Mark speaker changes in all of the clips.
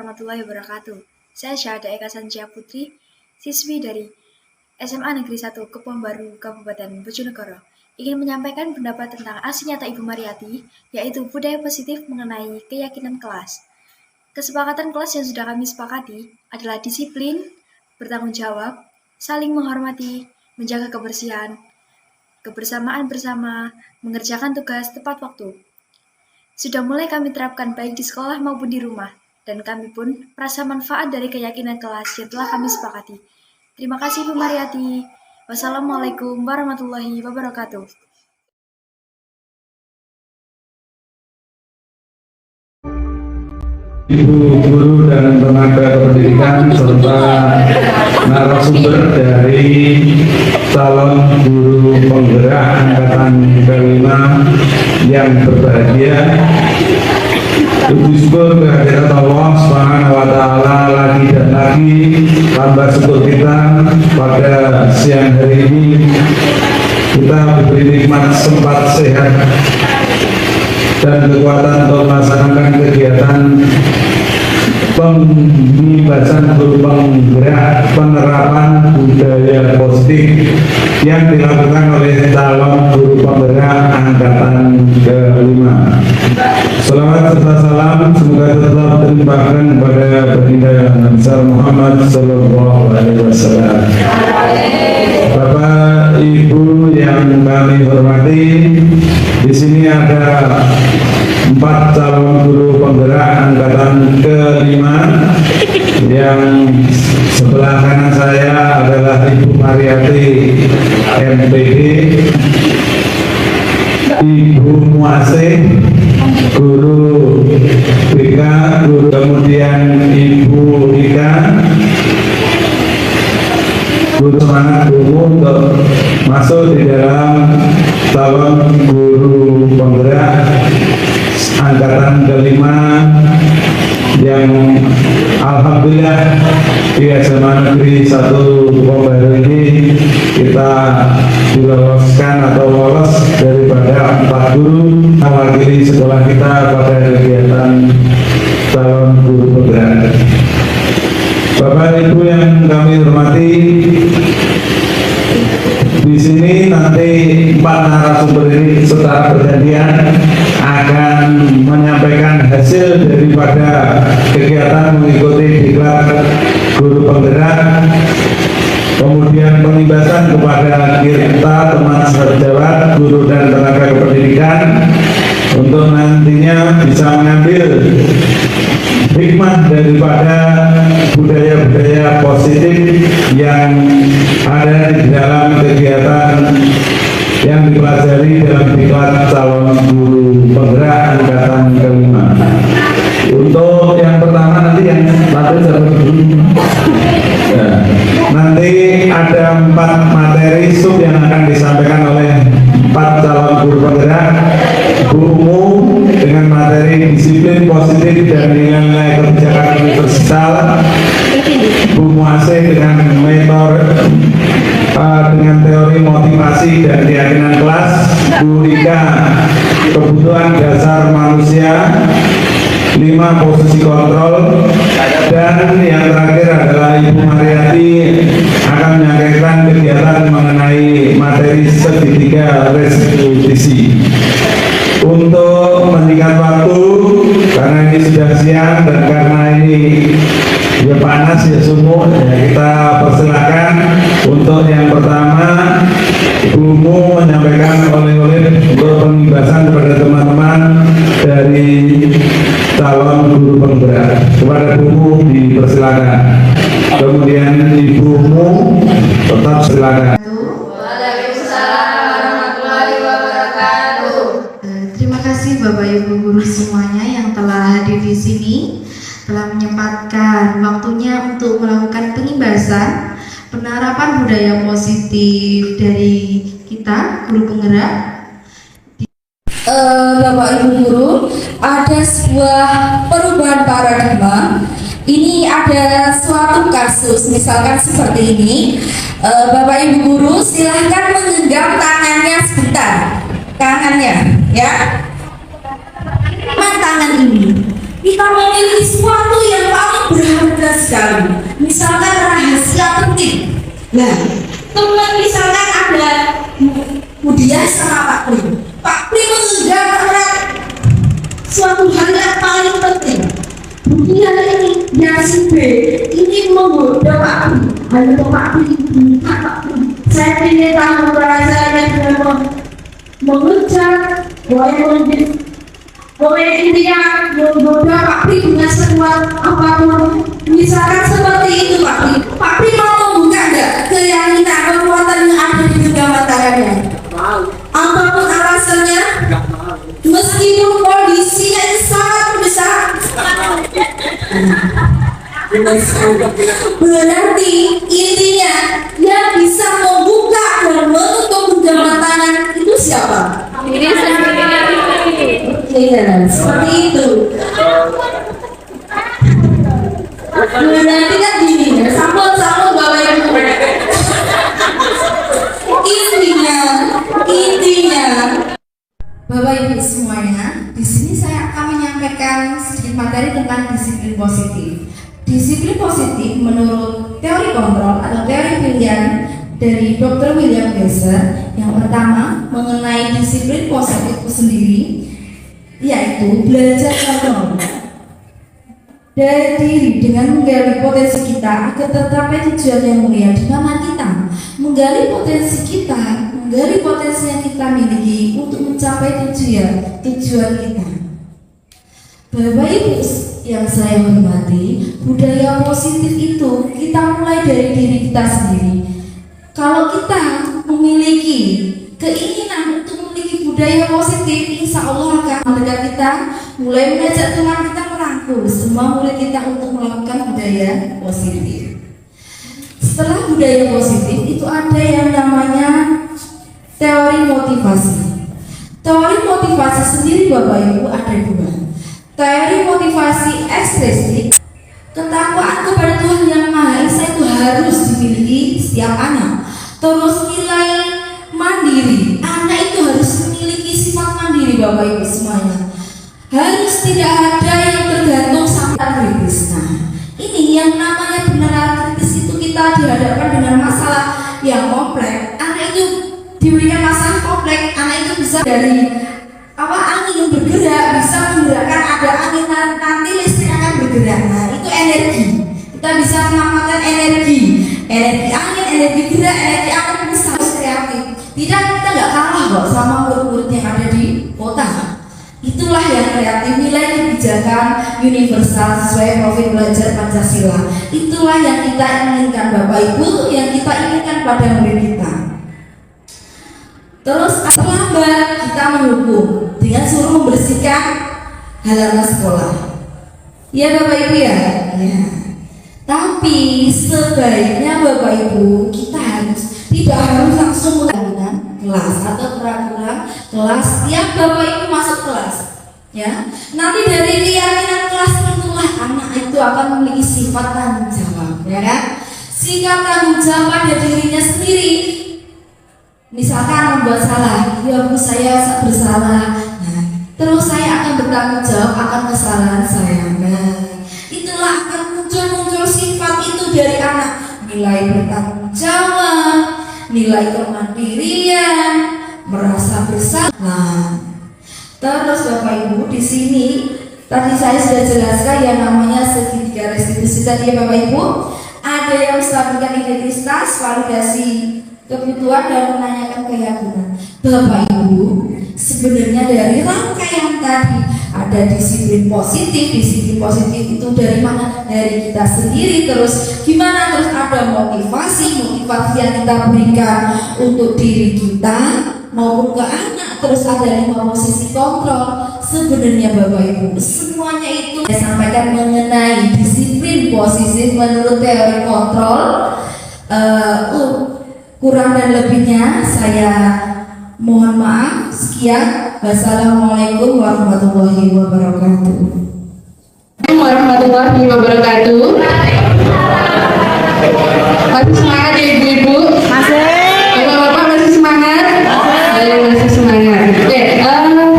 Speaker 1: warahmatullahi wabarakatuh. Saya Syahada Eka Sanjaya Putri, siswi dari SMA Negeri 1 Kebon Baru, Kabupaten Bojonegoro. Ingin menyampaikan pendapat tentang aksi nyata Ibu Mariati, yaitu budaya positif mengenai keyakinan kelas. Kesepakatan kelas yang sudah kami sepakati adalah disiplin, bertanggung jawab, saling menghormati, menjaga kebersihan, kebersamaan bersama, mengerjakan tugas tepat waktu. Sudah mulai kami terapkan baik di sekolah maupun di rumah, dan kami pun merasa manfaat dari keyakinan kelas yang telah kami sepakati. Terima kasih Bu Mariati. Wassalamualaikum warahmatullahi wabarakatuh.
Speaker 2: Ibu guru dan tenaga pendidikan serta narasumber dari calon guru penggerak angkatan kelima yang berbahagia. Puji syukur kehadirat Allah Subhanahu wa Ta'ala lagi dan lagi, tambah syukur kita pada siang hari ini kita diberi nikmat sempat sehat dan kekuatan untuk melaksanakan kegiatan pembebasan guru penggerak penerapan budaya positif yang dilakukan oleh calon guru penggerak angkatan kelima. Salawat serta salam semoga tetap terlimpahkan kepada baginda Nabi Muhammad Sallallahu Alaihi Wasallam. Bapak Ibu yang kami hormati, di sini ada 4 calon guru penggerak angkatan kelima. Yang sebelah kanan saya adalah Ibu Mariati MPD, Ibu Muase guru BK, guru, kemudian Ibu Ika guru semangat guru untuk masuk di dalam calon guru penggerak angkatan kelima yang alhamdulillah di SMA Negeri 1 Kebon Baru ini kita diloloskan atau lolos daripada 4 guru mewakili sekolah kita pada kegiatan calon guru penggerak. Bapak Ibu yang kami hormati, di sini nanti 4 narasumber ini secara bergantian akan menyampaikan hasil daripada kegiatan mengikuti diklat guru penggerak, kemudian pengibasan kepada kita teman sejawat guru dan tenaga kependidikan untuk nantinya bisa mengambil hikmah daripada budaya-budaya positif yang ada di dalam kegiatan yang dipelajari dalam diklat calon guru penggerak angkatan kelima. Untuk yang pertama nanti yang latih dulu. Nanti ada 4 materi sub yang akan disampaikan oleh 4 calon guru penggerak. Gurumu dengan materi disiplin positif dan nilai kebijakan universal, Bu Muase dengan metode dengan teori motivasi dan keyakinan kelas, Bu Rika kebutuhan dasar manusia, 5 posisi kontrol, dan yang terakhir adalah Ibu Mariati akan menyampaikan kegiatan mengenai materi segitiga restitusi. Untuk menyingkat waktu, karena ini sudah siang dan karena ini ya panas ya sumur, ya kita persilakan untuk yang pertama Ibumu menyampaikan oleh-oleh untuk pengibasan kepada teman-teman dari calon guru penggerak. Kepada Ibumu dipersilakan. Kemudian Ibumu tetap silakan.
Speaker 3: Terima kasih Bapak Ibu guru semuanya yang telah hadir di sini, telah menyempatkan waktunya untuk melakukan pengibasan penerapan budaya positif dari kita guru penggerak.
Speaker 4: Bapak Ibu guru, ada sebuah perubahan paradigma. Ini ada suatu kasus, misalkan seperti ini. Bapak Ibu guru silahkan menggenggam tangannya sebentar, tangannya, ya. Tangan ini kita memiliki sesuatu yang paling berharga sekali, misalkan rahasia penting. Nah, teman misalkan ada Budiah sama Pak Pri. Pak Pri menunjang erat suatu hal yang paling penting. Budiah ini yang si B ini menggoda Pak Pri. Ayo Pak Pri, Pak Pri, saya ingin tahu rasanya dengan mengejar, boleh intinya menggoda Pak Pri dengan sekuat apapun. Misalkan seperti itu Pak Pri. Pak Pri mau membuka enggak keyakinan kekuatan yang ada di genggaman tangannya? Apapun alasannya, meskipun kondisinya yang sangat besar, berarti intinya yang bisa membuka dan menutup genggaman tangan itu siapa?
Speaker 5: Diri sendiri.
Speaker 4: Iya, seperti itu. Berarti kan gini, sampel Bapak Ibu. Intinya, Bapak Ibu semuanya, di sini saya akan menyampaikan sedikit materi tentang disiplin positif. Disiplin positif menurut teori kontrol atau teori pilihan dari Dr. William Glasser, yang pertama mengenai disiplin positif itu sendiri, yaitu belajar kontrol dari diri dengan menggali potensi kita agar tercapai tujuan yang mulia, di mana kita menggali potensi kita, menggali potensi yang kita miliki untuk mencapai tujuan kita. Bapak Ibu yang saya hormati, budaya positif itu kita mulai dari diri kita sendiri. Kalau kita memiliki keinginan untuk memiliki budaya positif, insya Allah akan mendekat kita, mulai mengajak Tuhan kita merangkul semua murid kita untuk melakukan budaya positif. Setelah budaya positif itu ada yang namanya teori motivasi. Teori motivasi sendiri Bapak Ibu ada dua. Teori motivasi ekstrinsi, ketakwaan kepada Tuhan Yang Maha Esa itu harus dimiliki setiap anak. Terus nilai mandiri, anak itu harus memiliki sifat mandiri Bapak Ibu semuanya. Harus tidak ada yang tergantung sampai kritis. Nah, ini yang namanya benar kritis itu kita dihadapkan dengan masalah yang kompleks. Anak itu diberikan masalah kompleks, anak itu bisa dari angin bergerak, bisa menggerakkan ada angin, nanti listrik akan bergerak. Nah, itu energi. Kita bisa mengamalkan energi angin, energi gerak, energi angin, bisa kreatif. Tidak, kita nggak kalah kok sama murid-murid yang ada di kota. Itulah yang kreatif, nilai kebijakan universal sesuai profil belajar Pancasila. Itulah yang kita inginkan Bapak Ibu, yang kita inginkan pada murid kita. Terus terlambat kita menghukum dengan suruh membersihkan halaman sekolah. Ya Bapak Ibu ya. Tapi sebaiknya Bapak Ibu kita tidak harus langsung melakukan kelas atau peraturan kelas tiap Bapak Ibu masuk kelas. Ya, nanti dari keyakinan kelas itulah anak itu akan memiliki sifat tanggung jawab, ya kan? Sikap tanggung jawab pada dirinya sendiri. Misalkan membuat salah, ya Bu saya bersalah. Nah, terus saya akan bertanggung jawab akan kesalahan saya. Nah, itulah akan muncul sifat itu dari anak. Nilai bertanggung jawab, nilai kemandirian, merasa bersalah. Terus Bapak Ibu di sini tadi saya sudah jelaskan yang namanya segitiga restitusi tadi ya Bapak Ibu. Ada yang menstabilkan identitas, validasi kebutuhan dan menanyakan keyakinan. Bapak Ibu, sebenarnya dari rangkaian tadi ada disiplin positif itu dari mana? Dari kita sendiri. Terus gimana? Terus ada motivasi yang kita berikan untuk diri kita maupun ke anak. Terus ada 5 posisi kontrol. Sebenarnya Bapak Ibu semuanya itu saya sampaikan mengenai disiplin positif menurut teori kontrol. Kurang dan lebihnya saya mohon maaf. Sekian. Wassalamualaikum warahmatullahi wabarakatuh.
Speaker 5: Warahmatullahi wabarakatuh. Masih semangat ya ibu-ibu? Masih. Bapak-bapak masih semangat? Masih semangat. Oke,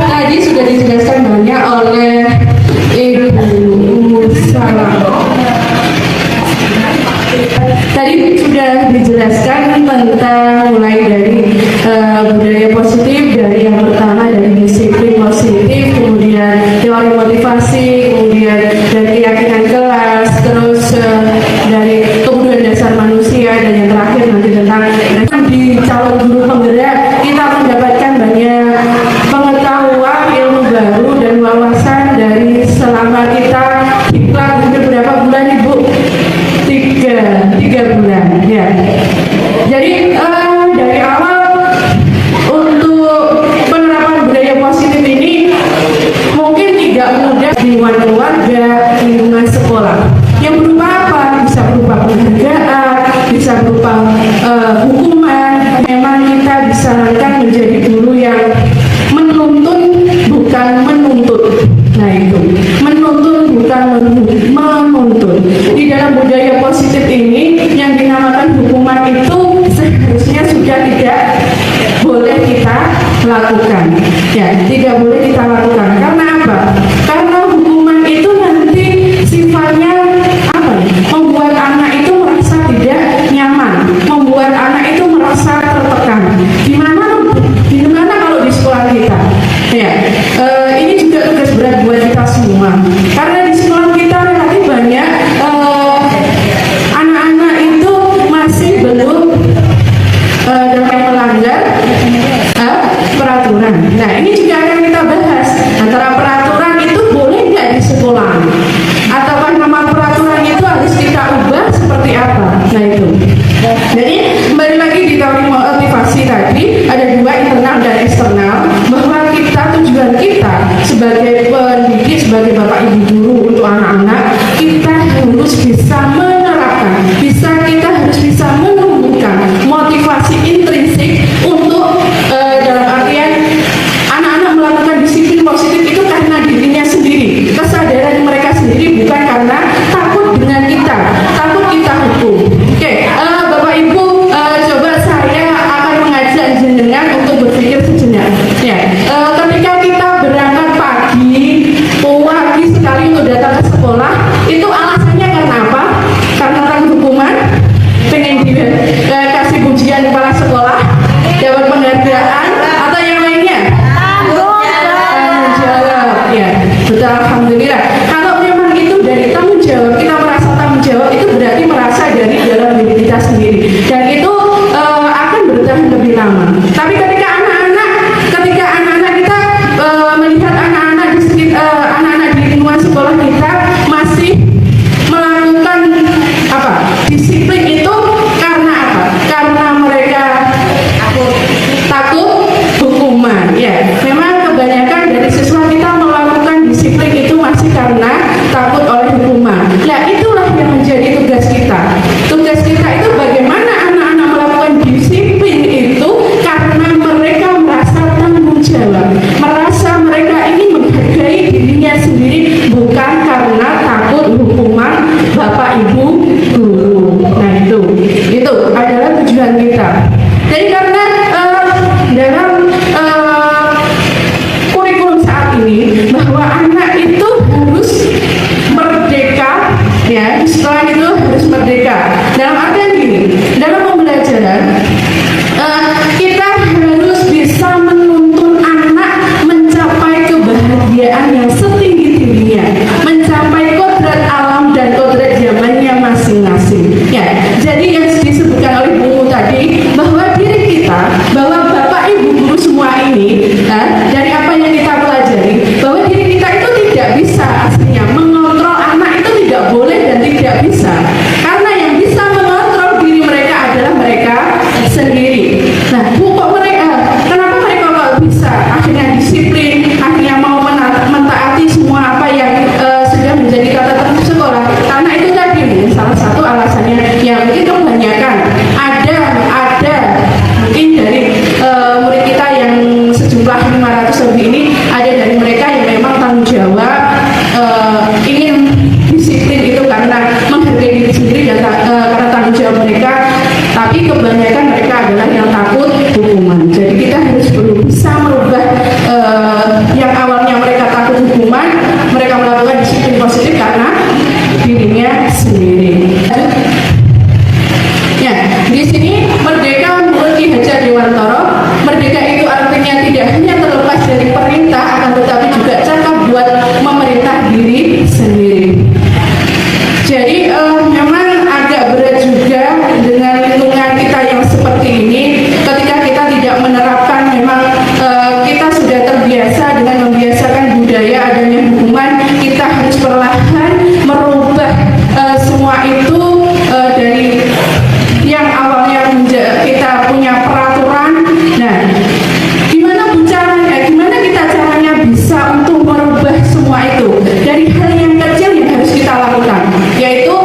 Speaker 5: tadi sudah dijelaskan banyak oleh Ibu budaya positif ini yang dinamakan hukuman itu seharusnya sudah tidak boleh kita lakukan. Ya, tidak boleh kita lakukan. Karena apa? Karena hukuman itu nanti sifatnya apa ya? Membuat anak itu merasa tidak nyaman, membuat anak itu merasa tertekan. Gimana kalau di sekolah kita? Ya, ini juga tugas berat buat kita semua. Karena di sekolah kita relatif banyak anak-anak itu masih belum dapat melanggar peraturan. Nah, ini juga akan kita bahas antara peraturan itu boleh nggak di sekolah, atau nama peraturan itu harus kita ubah seperti apa. Nah itu. Jadi kembali lagi di teori motivasi tadi ada dua, internal dan eksternal, bahwa kita tujuan kita sebagai pendidik, sebagai bapak ibu guru untuk anak-anak, kita harus bisa menerapkan, kita harus bisa menumbuhkan motivasi intrinsik untuk dalam artian anak-anak melakukan disiplin positif itu karena dirinya sendiri, kesadaran mereka sendiri, bukan karena takut dengan kita, takut kita hukum. Oke, Bapak Ibu, coba saya akan mengajak jenengan untuk berpikir sejenak. Ya, ketika kita berangkat pagi sekali untuk datang ke sekolah, itu alasannya karena apa? Karena takut hukuman, pengen dikasih pujian kepala sekolah, dapat penghargaan, atau yang lainnya? Tanggung jawab. Ya, betul, alhamdulillah. Kalau memang itu dari tanggung jawab, kita merasa tanggung jawab, itu berarti merasa dari dalam diri kita sendiri, dan itu akan bertahan lebih lama. Tapi ketika anak-anak kita melihat anak-anak di sekitar anak-anak di lingkungan sekolah kita masih melakukan disiplin itu karena apa? Karena mereka takut hukuman. Ya, memang kebanyakan dari siswa kita melakukan disiplin itu masih karena takut oleh hukuman. Nah, itulah yang menjadi tugas kita. Tugas kita itu bagaimana anak-anak melakukan disiplin itu karena mereka merasa tanggung jawab, merasa mereka ini menghargai dirinya sendiri, bukan karena takut hukuman bapak ibu guru. Nah itu adalah tujuan kita. Jadi karena dalam kurikulum saat ini bahwa anak itu harus merdeka, ya, setelah itu harus merdeka. Dalam artian gini, dalam pembelajaran kita harus bisa menuntun anak mencapai kebahagiaan yang setinggi-tingginya, mencapai kodrat alam dan kodrat zamannya masing-masing. Ya, jadi yang disebutkan oleh Bu tadi, bahwa diri kita, bahwa bapak ibu guru semua ini, dari apa yang kita pelajari, bahwa diri kita itu tidak bisa aslinya mengontrol anak, itu tidak boleh dan tidak bisa, karena yang bisa mengontrol diri mereka adalah mereka sendiri. Nah, kenapa mereka kok bisa akhirnya disiplin, akhirnya mau mentaati semua apa yang sudah menjadi tata tertib sekolah? Karena itu tadi salah satu alasannya, yang mungkin kebanyakan ada mungkin dari murid kita yang sejumlah 500 lebih ini, ada dari mereka yang memang tanggung jawab ingin disiplin itu karena menghargai diri sendiri dan karena tanggung jawab mereka, tapi kebanyakan mereka adalah yang takut hukuman. Jadi kita harus bisa merubah yang awalnya mereka takut hukuman, mereka melakukan disiplin positif karena dirinya sendiri. Ya, di sini merdeka menurut Ki Hajar Dewantara, merdeka itu artinya tidak hanya terlepas dari perintah, akan tetapi juga cakap buat memerintah diri sendiri. Jadi memang agak berat juga dengan lingkungan kita yang seperti ini, ketika kita tidak menerapkan, memang kita sudah terbiasa dengan membiasakan budaya adanya hukuman, kita harus perlahan merubah semua itu dari yang awalnya kita punya peraturan. Nah, gimana kita caranya bisa untuk merubah semua itu dari hal yang kecil yang harus kita lakukan, yaitu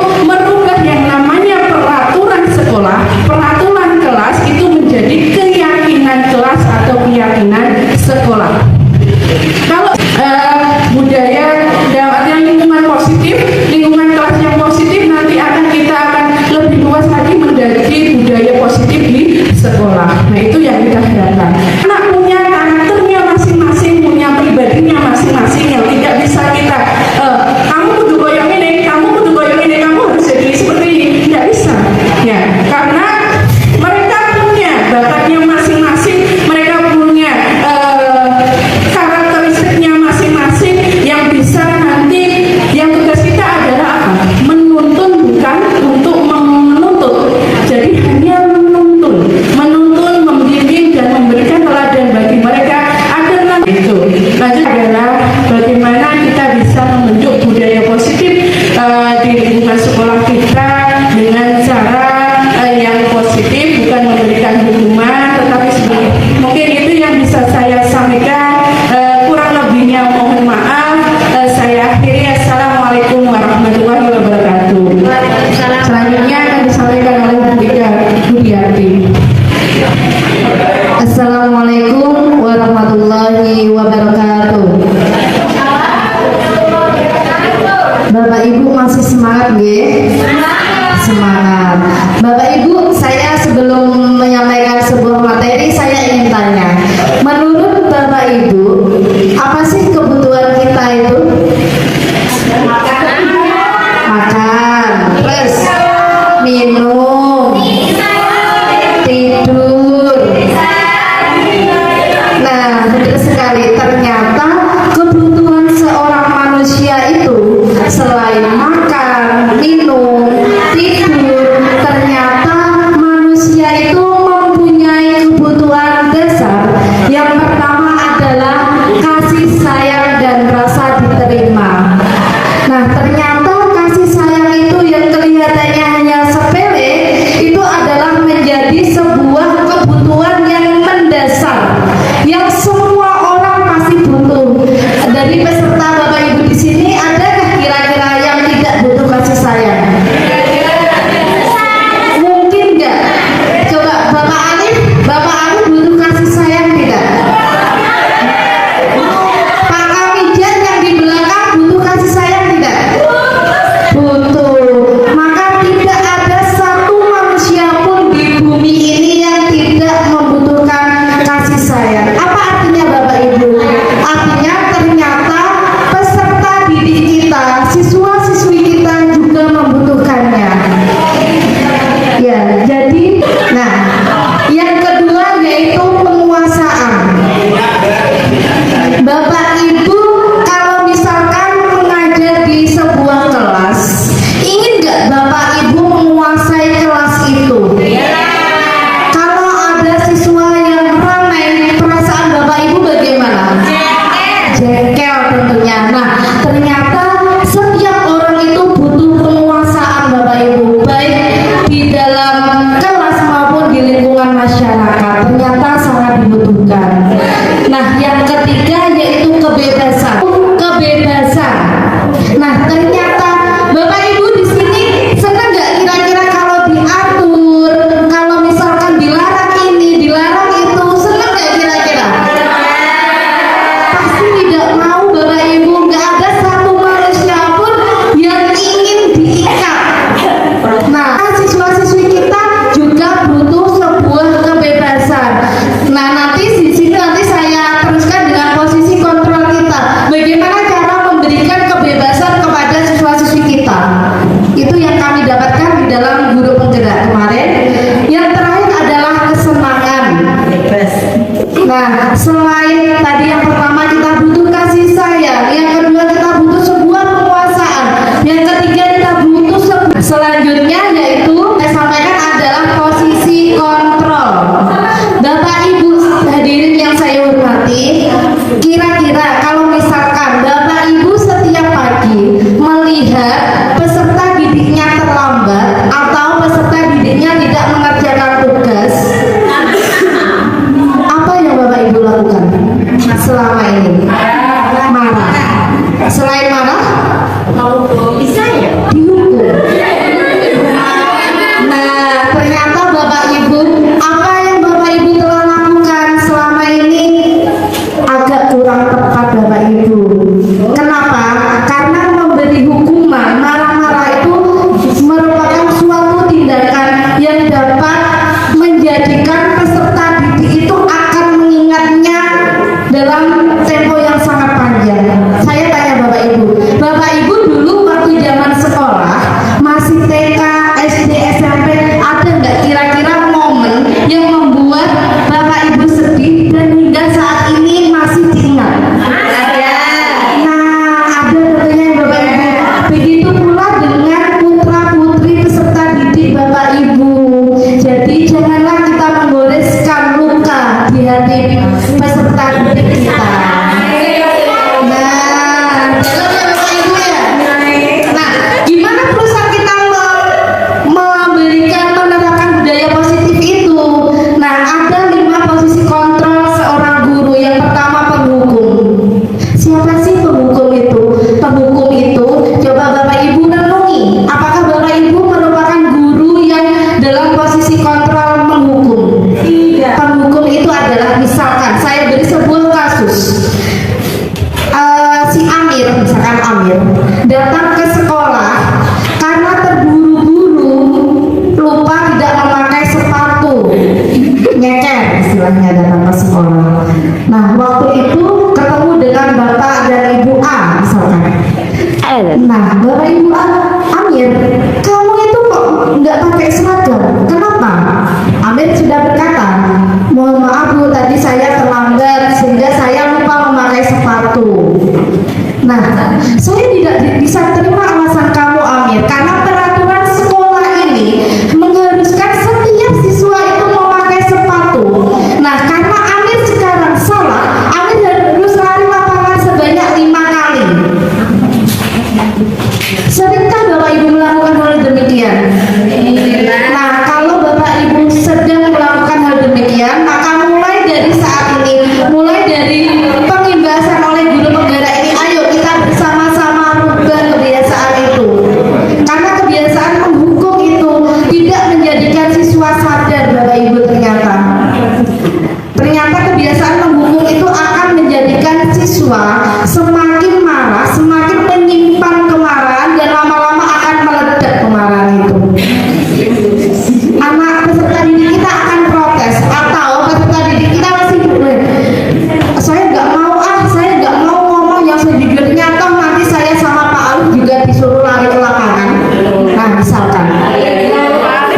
Speaker 3: Semangat nggih? Semangat. Bapak Ibu, saya sebelum menyampaikan sebuah materi, saya ingin tanya. Menurut Bapak Ibu, apa sih kebutuhan kita itu? Makan, terus minum, tidur. Nah, benar sekali. Ternyata kebutuhan seorang manusia itu selain makan, minum, tidur, ternyata manusia itu mempunyai kebutuhan dasar. Yang pertama adalah kasih sayang dan rasa diterima. Nah, ternyata kasih sayang itu yang kelihatannya hanya sepele, itu adalah menjadi sebuah kebutuhan yang mendasar, yang semua orang pasti butuh. Dari peserta Bapak Ibu di sini, adakah kira-kira yang tidak butuh kasih sayang? Mungkin enggak? Coba Bapak Alif butuh kasih sayang tidak? Pak Kamijan yang di belakang butuh kasih sayang tidak? Butuh. Maka tidak ada satu manusia pun di bumi ini yang tidak membutuhkan kasih sayang. Apa artinya Bapak Ibu? Artinya ternyata peserta didik kita, siswa-siswi kita juga membutuhkannya. Ya, jadi nah, yang kedua yaitu penguasaan. Bapak Ibu, kalau misalkan mengajar di sebuah kelas, ingin nggak Bapak Ibu menguasai kelas itu? Kalau ada siswa yang ramai, perasaan Bapak Ibu bagaimana? Jengkel tentunya. Nah, ternyata setiap orang itu butuh penguasaan Bapak Ibu, baik di dalam kelas maupun di lingkungan masyarakat. Ternyata sangat dibutuhkan. Nah, yang ketiga yaitu kebebasan. Kebebasan. Nah, ternyata Bapak Ibu di sini senang nggak kira-kira kalau diatur, kalau misalkan dilarang ini, dilarang itu, senang nggak kira-kira? Pasti tidak mau Bapak Ibu. Nggak ada satu manusia pun yang ingin diikat. Nah, siswa-siswi kita juga butuh sebuah kebebasan. Nah, nanti di sini nanti saya teruskan dengan posisi kontrol kita. Bagaimana cara memberikan kebebasan kepada siswa-siswi kita? Itu yang kami dapatkan di dalam guru penggerak kemarin. Yang terakhir adalah kesenangan. Nah, selain tadi yang pertama kita butuh kasih sayang, yang kedua kita butuh sebuah penguasaan, yang ketiga kita butuh selanjutnya yaitu saya sampaikan adalah posisi kontrol. Bapak Ibu hadirin yang saya hormati, kira-kira kalau misalkan Bapak Ibu setiap pagi melihat peserta didiknya terlambat atau peserta didiknya tidak mengerjakan tugas, apa yang Bapak Ibu lakukan selama ini? Marah. Selain marah, bisa ya? Dihukum.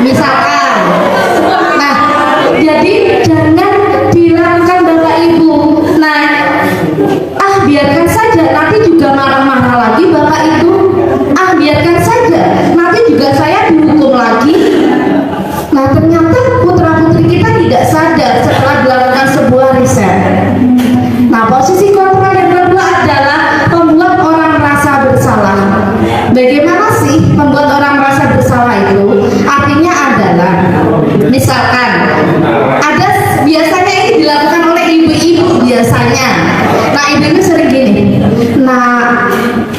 Speaker 3: misalkan. Nah, jadi jangan dilakukan Bapak Ibu. Nah, biarkan saja, nanti juga marah-marah lagi Bapak Ibu. Biarkan saja, nanti juga saya dihukum lagi. Nah, ternyata putra-putri kita tidak sadar setelah dilakukan sebuah riset. Nah, posisi kontrol yang kedua adalah membuat orang merasa bersalah. Bagaimana sih membuat orang merasa bersalah itu? Artinya adalah, misalkan ada, biasanya ini dilakukan oleh ibu-ibu biasanya. Nah, ibu-ibu sering gini, nah,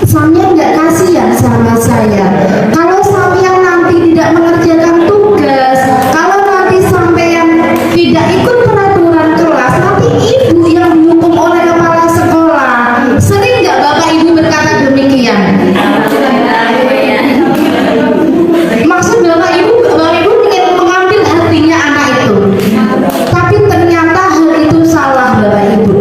Speaker 3: sampean nggak kasihan sama saya. Kalau sampean nanti tidak mengerjakan tugas, kalau nanti sampean tidak ikut peraturan kelas, nanti ibu yang dihukum oleh kepala sekolah. Sering nggak Bapak Ibu berkata demikian? Maksud Bapak Ibu ingin mengambil hatinya anak itu, tapi ternyata hal itu salah Bapak Ibu.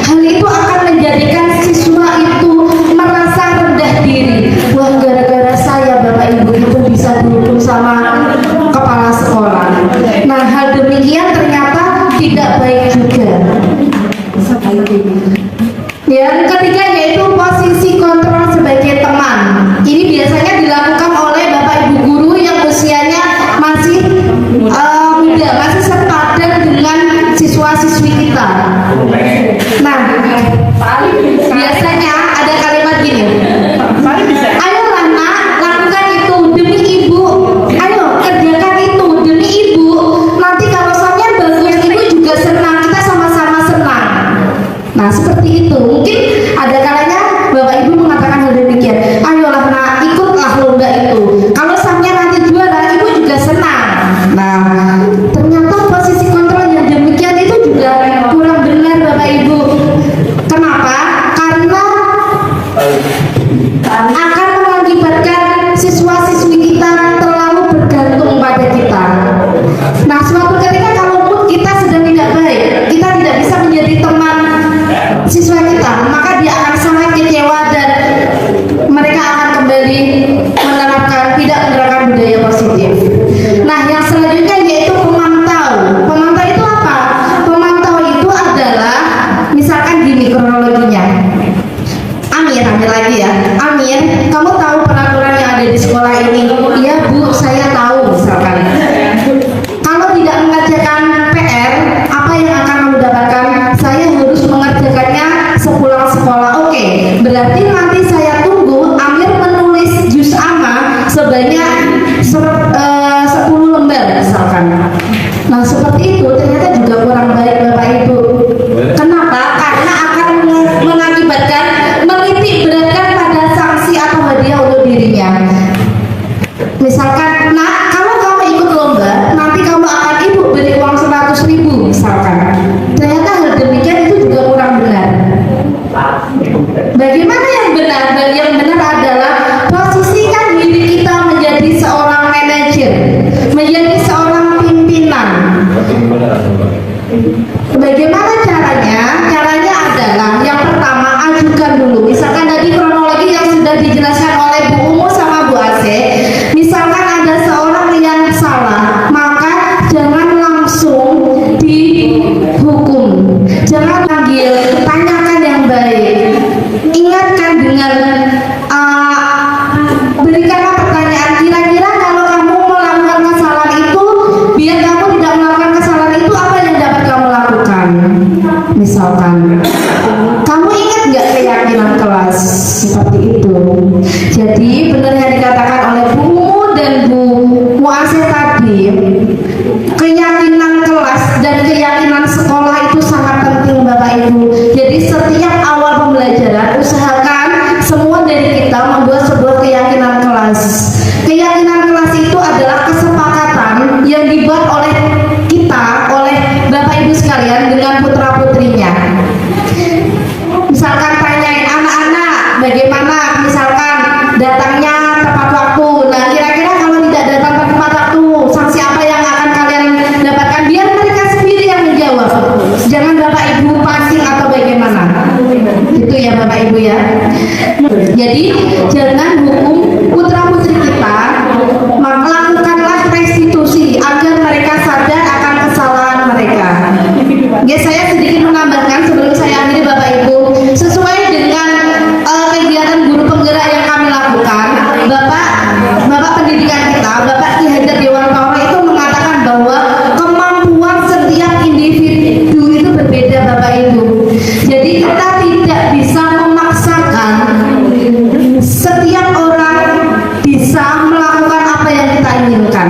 Speaker 3: Hal itu akan menjadikan siswa itu merasa rendah diri. Wah, gara-gara saya Bapak Ibu itu bisa dihukum sama kepala sekolah. Nah, hal demikian ternyata tidak baik juga. Yang ketiga yaitu posisi kontrol sebagai teman. Ini biasanya dilakukan oleh Bapak Ibu guru yang usianya masih muda, masih sepadan dengan siswa-siswi kita. Nah, biasanya ada kalimat gini, ayolah nak, lakukan itu demi ibu, ayo kerjakan itu demi ibu, nanti kalau sampean bagus ibu juga senang, kita sama-sama senang. Nah, seperti itu. Mungkin ada kalanya Bapak Ibu mengatakan hal demikian, ayolah nak, ikutlah lomba itu, kalau sampean nanti juara ibu juga senang. Nah, ternyata posisi kontrol yang demikian itu juga kurang benar Bapak Ibu. Kenapa? Karena akan mengakibatkan siswa-siswi kita terlalu bergantung pada kita. Nah, suatu ketika kalau mood kita sedang tidak baik, kita tidak bisa menjadi teman siswa kita, maka dia akan sangat kecewa dan mereka akan kembali tidak menerapkan budaya positif. Nah, yang selanjutnya yaitu pemantau. Pemantau itu apa? Pemantau itu adalah, misalkan gini kronologinya. Amir lagi ya. Amir, kamu tahu peraturan yang ada di sekolah ini? Iya Bu, saya tahu misalkan. Kalau tidak mengerjakan PR, apa yang akan kamu dapatkan? Saya harus mengerjakannya sepulang sekolah. Oke, berarti nanti saya tunggu Amir menulis juz amma sebanyak 10 lembar misalkan. Nah, seperti itu ternyata juga kurang baik Bapak Ibu. Kenapa? Karena akan mengakibatkan menitik beratkan pada sanksi atau hadiah untuk dirinya. Misalkan, nah, kalau kamu ikut lomba, nanti kamu akan ibu beri uang 100.000 misalkan. Ternyata hal demikian itu juga kurang benar. Bagaimana yang benar? Yang benar adalah posisikan diri kita menjadi seorang manajer, menjadi seorang pimpinan. Bagaimana caranya? Caranya adalah yang pertama, ajukan dulu. Misalkan tadi kronologi yang sudah dijelaskan oleh Bu Umu sama Bu Ase. Misalkan ada seorang melakukan apa yang kita inginkan.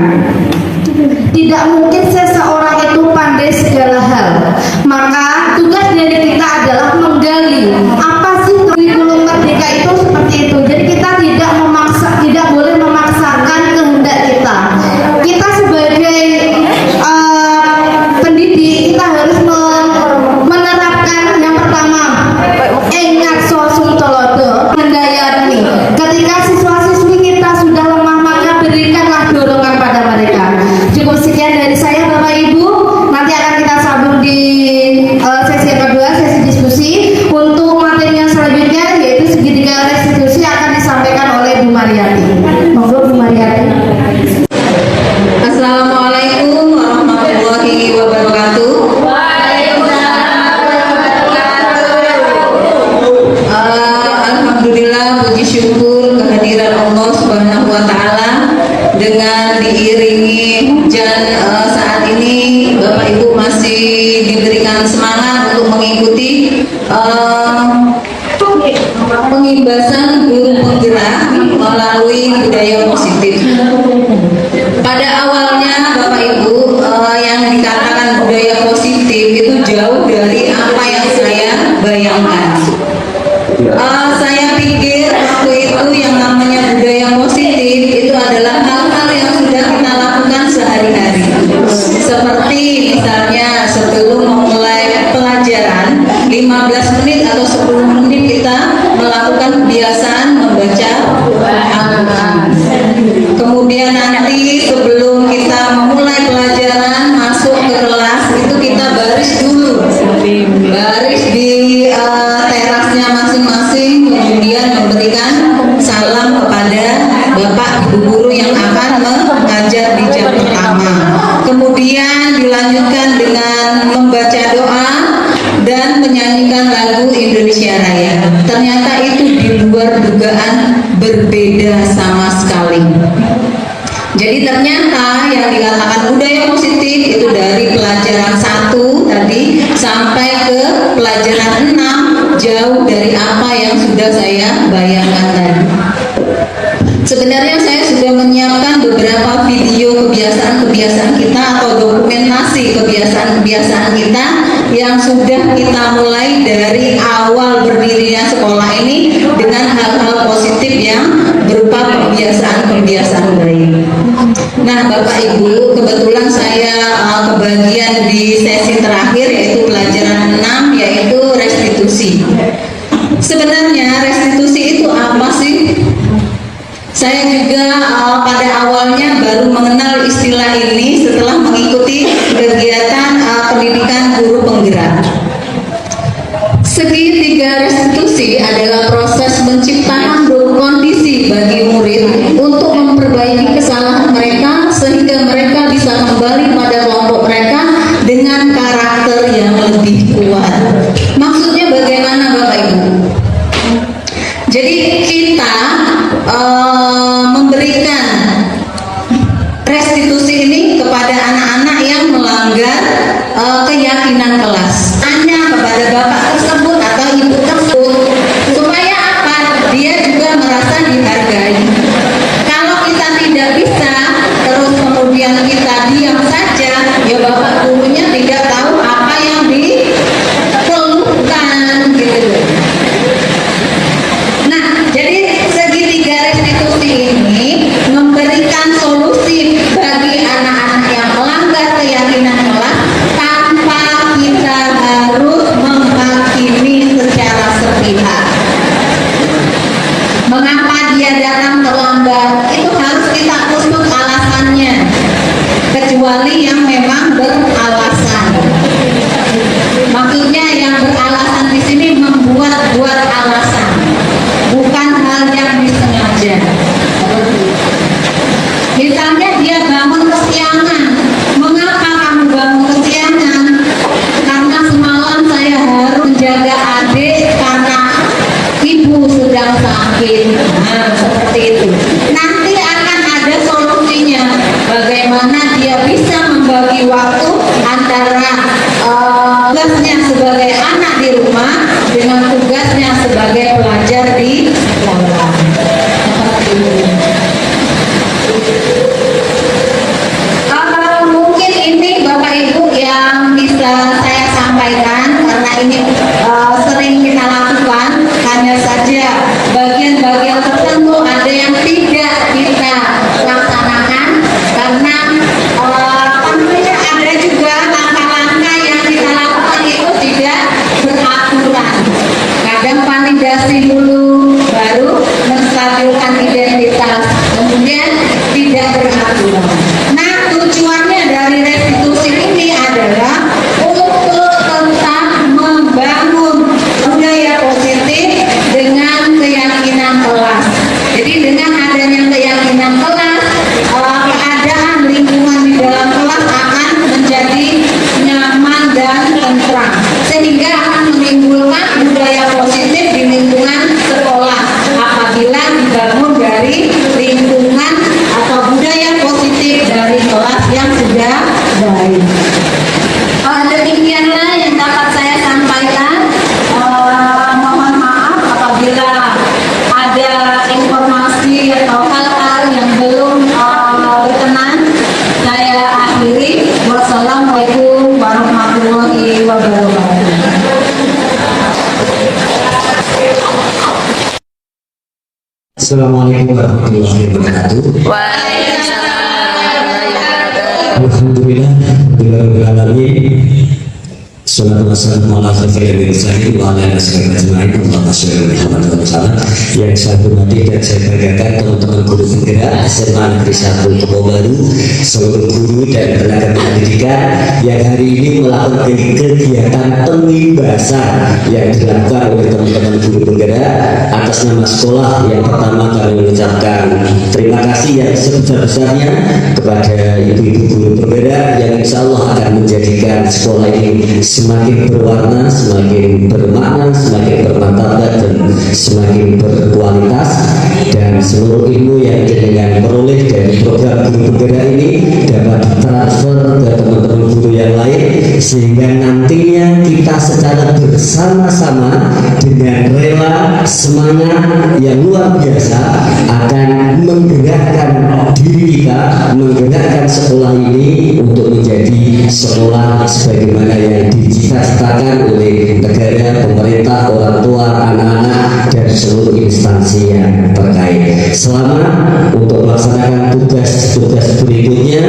Speaker 3: Tidak mungkin seseorang itu pandai segala hal. Maka tugas dari kita adalah menggali apa sih kurikulum merdeka itu seperti itu. Jadi kita tidak boleh memaksakan kehendak kita. Kita sebagai pendidik, kita harus menerapkan yang pertama, ingat sosum tolodo mendayani. Ketika siswa-siswi kita sudah lemah, maka berikanlah dorongan pada mereka. Cukup sekian dari saya Bapak Ibu. Nanti akan kita sambung di sesi yang kedua, sesi diskusi. Untuk materi yang selanjutnya yaitu segitiga restitusi akan disampaikan oleh Bu Mariati. Monggo Bu Mariati.
Speaker 6: Assalamualaikum warahmatullahi wabarakatuh. Alhamdulillah, puji syukur kehadiran Allah Subhanahu wa taala dengan diiringi hujan saat ini Bapak Ibu masih diberikan semangat untuk mengikuti pengimbasan guru penggerak melalui budaya positif. Pada awalnya Bapak Ibu yang dikatakan budaya positif itu jauh dari apa yang saya bayangkan. Saya pikir waktu itu yang namanya budaya positif itu adalah hal-hal yang sudah kita lakukan sehari-hari. Seperti misalnya sebelum memulai pelajaran 15 menit atau 10 menit kita melakukan kebiasaan membaca Al-Quran. Kemudian nanti sebelum kita memulai pelajaran masuk ke kelas itu kita baris dulu, baris di terasnya masing-masing, kemudian memberikan salam kepada Bapak Ibu guru yang akan mengajar di jam pertama. Kemudian dilanjutkan dengan membaca doa dan menyanyikan lagu Indonesia Raya. Ternyata itu di luar dugaan, berbeda sama sekali. Jadi ternyata yang dikatakan budaya positif itu dari pelajaran 1 tadi sampai ke pelajaran 6 jauh dari apa yang sudah saya bayangkan tadi. Sebenarnya saya sudah menyiapkan beberapa video kebiasaan-kebiasaan kita atau dokumentasi kebiasaan-kebiasaan kita yang sudah kita mulai dari awal berdirinya sekolah ini dengan hal-hal positif yang berupa kebiasaan-kebiasaan baik. Nah Bapak Ibu, kebetulan saya kebagian di sesi terakhir yaitu pelajaran 6 yaitu restitusi. Sebenarnya restitusi itu apa sih? Saya juga pada awalnya baru mengenal istilah ini setelah mengikuti kegiatan pendidikan guru penggerak. Segitiga restitusi adalah proses menciptakan kondisi bagi murid untuk memperbaiki kesalahan mereka sehingga mereka bisa kembali pada kelompok mereka dengan karakter yang lebih kuat. Maksudnya bagaimana Bapak Ibu? Jadi kita memberikan restitusi ini kepada anak-anak yang melanggar keyakinan kelas. Tanya kepada bapak tersebut atau ibu tersebut supaya apa? Dia juga merasa dihargai. Kalau kita tidak bisa terus kemudian kita diam saja, ya bapak gurunya tidak tahu apa yang dikeluhkan gitu. Nah, jadi segitiga restitusi ini memberikan solusi bagi anak-anak yang melanggar keyakinan kelas tanpa kita harus menghakimi secara sepihak. Mengapa dia datang terlambat? Itu harus kita usut alasannya, kecuali yang memang beralasan. Maksudnya yang beralasan di sini membuat alasan, bukan hal yang disengaja. Misalnya dia bangun kesiangan. Mengapa kamu bangun kesiangan? Karena semalam saya harus menjaga adik karena ibu sedang sakit. Nah, seperti itu. Nanti akan ada solusinya. Bagaimana dia bisa membagi waktu antara tugasnya sebagai anak di rumah dengan tugasnya sebagai pelajar di sekolah.
Speaker 7: Assalamualaikum warahmatullahi wabarakatuh. Alhamdulillah, Salatu wassalamu ala khairil mursalin wa ala alihi ajma'in. Allahumma shalli ala Muhammad wa sallam. Yang saya hormati dan saya banggakan teman-teman guru penggerak SMA Negeri 1 Kebobaru, seluruh guru dan tenaga pendidikan yang hari ini melakukan kegiatan pengimbasan yang dilakukan oleh teman-teman guru penggerak atas nama sekolah. Yang pertama kami mengucapkan terima kasih yang sebesar-besarnya kepada ibu-ibu guru penggerak yang insya Allah akan menjadikan sekolah ini semakin berwarna, semakin bermakna, semakin bermartabat dan semakin berkualitas, dan seluruh ilmu yang dengan peroleh dari program guru penggerak ini dapat ditransfer ke teman-teman guru yang lain, sehingga nantinya kita secara bersama-sama dengan rela semangat yang luar biasa akan menggerakkan diri kita, menggerakkan sekolah ini untuk menjadi sekolah sebagaimana yang dicita-citakan oleh negara, pemerintah, orang tua, anak-anak, dan seluruh instansi yang terkait. Selamat untuk melaksanakan tugas-tugas berikutnya.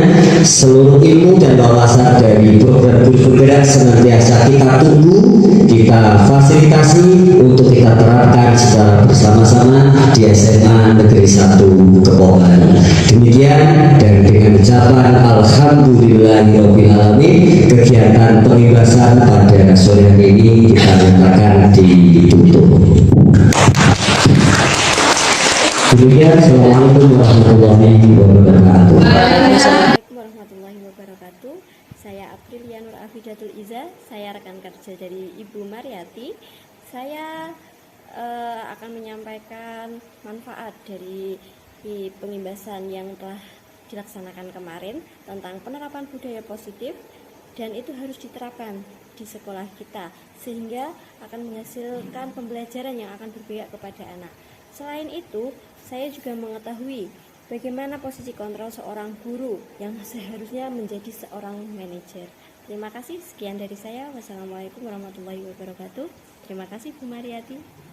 Speaker 7: Seluruh ilmu dan wawasan dari program guru penggerak senantiasa kita tunggu, kita fasilitasi untuk kita terapkan secara bersama-sama di SMA Negeri 1 Kebobaru. Demikian, dan dengan ucapan alhamdulillahirabbil alamin, kegiatan pengimbasan pada sore hari ini kita nyatakan ditutup. Demikian, assalamualaikum warahmatullahi wabarakatuh.
Speaker 8: Assalamualaikum warahmatullahi wabarakatuh. Saya Aprilia Nur Afidatul Iza, saya rekan kerja dari Ibu Mariati. Saya akan menyampaikan manfaat dari pengimbasan yang telah dilaksanakan kemarin tentang penerapan budaya positif, dan itu harus diterapkan di sekolah kita sehingga akan menghasilkan pembelajaran yang akan berpihak kepada anak. Selain itu, saya juga mengetahui bagaimana posisi kontrol seorang guru yang seharusnya menjadi seorang manajer. Terima kasih, sekian dari saya. Wassalamualaikum warahmatullahi wabarakatuh. Terima kasih Bu Mariati.